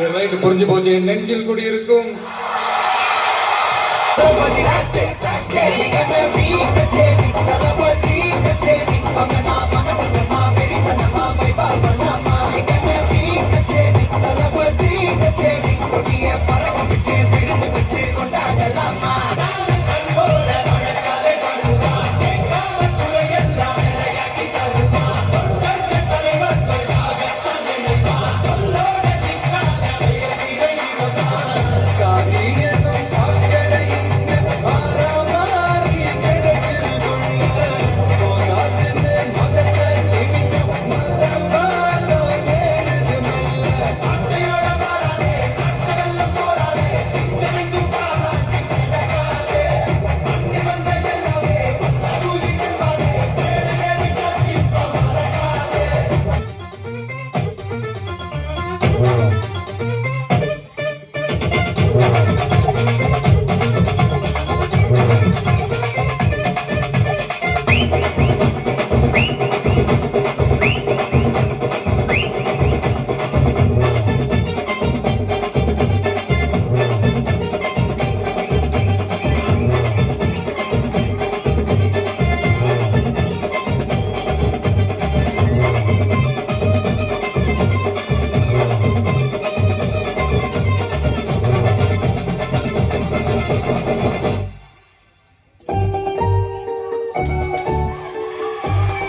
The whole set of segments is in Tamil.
சரி ரைட், புரிஞ்சு போச்சு. என் நெஞ்சில் குடியிருக்கும்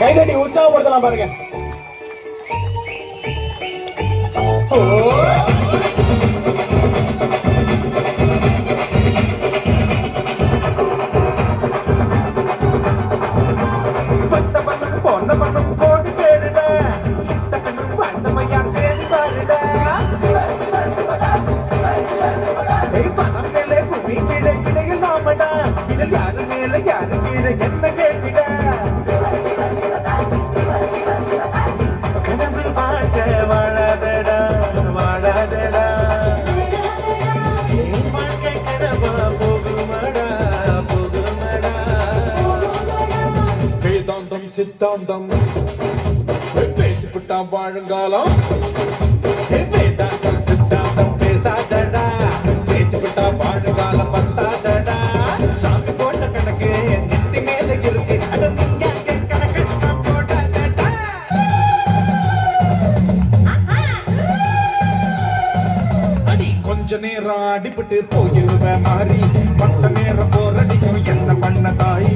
கைதட்டி உற்சாகப்படுத்தலாம் பாருங்க. சித்தாந்தம் பேசிவிட்டா வாழுங்காலம். வேதாந்தம் சித்தாந்தம் பேசாதடா, பேசிவிட்டா வாழுங்காலம் பத்தாதடா. சாமி போட்ட கணக்கு நெத்தி மேல இருக்கு, அட நீ கணக்கு போடாதடா. அடி கொஞ்ச நேரம் அடிபட்டு போயிருவேன் மாறி, பட்ட நேரம் போரடிக்கும் என்ன பண்ண தாயி.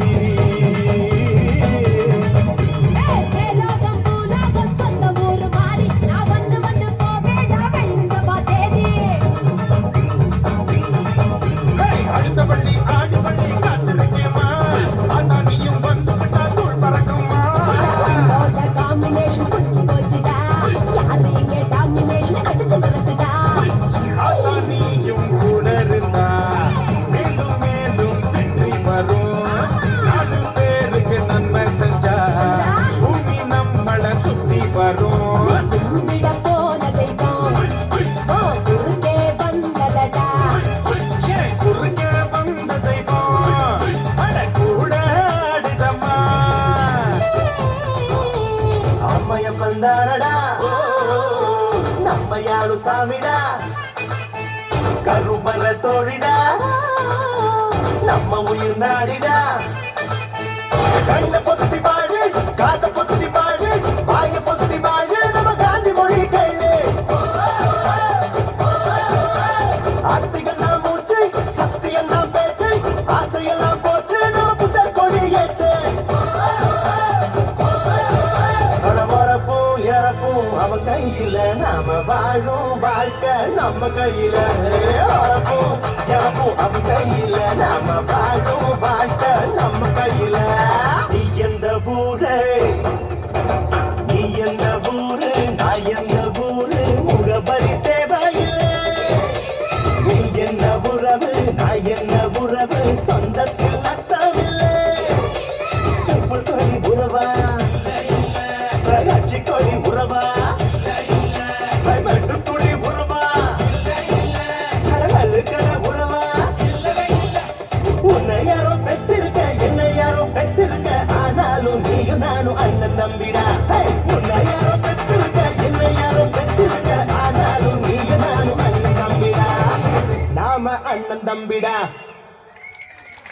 நம்மையாளு சாமிடா, கருமர தோழிடா, நம்ம உயிர் நாடிடா. கண்ண பொத்தி பாடு, காத பொத்தி பாடு, வாய பொத்தி பாடு, நம்ம காந்தி மொழி கையிலே. ஆத்திகெல்லாம் மூச்சு, சக்தியெல்லாம் பேச்சு, ஆசையெல்லாம் போச்சு, நம்ம புத்தர் கொடி ஏற்று. அவன் கையில நாம வாழும் வாழ்க்கை நம்ம கையில. அவன் கையில நாம வாழும் வாழ்க்கை நம்ம கையில. நீ எந்த ஊரு, நீ எந்த ஊரு, நான் எந்த ஊரு, முகபரி தேவையில்லை. நீ என்ன உறவு, நான் என்ன உறவு, சொந்தத்தில் அர்த்தமில்லை. உறவா, கட்சி கொடி உறவா, துணி உறவா, கடலுக்கட உறவா. உன்னை யாரோ பெற்றிருக்க, என்னை யாரோ பெற்றிருக்க, ஆனாலும் நீயும் நானும் அண்ணன் தம்பிடா. உன்னை யாரோ பெற்றிருக்க, என்னை யாரோ பெற்றிருக்க, ஆனாலும் நீயும் நானும் நாம அண்ணன் தம்பிடா.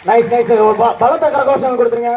Nice nice. பலத்த கரகோஷம் கொடுத்துருங்க.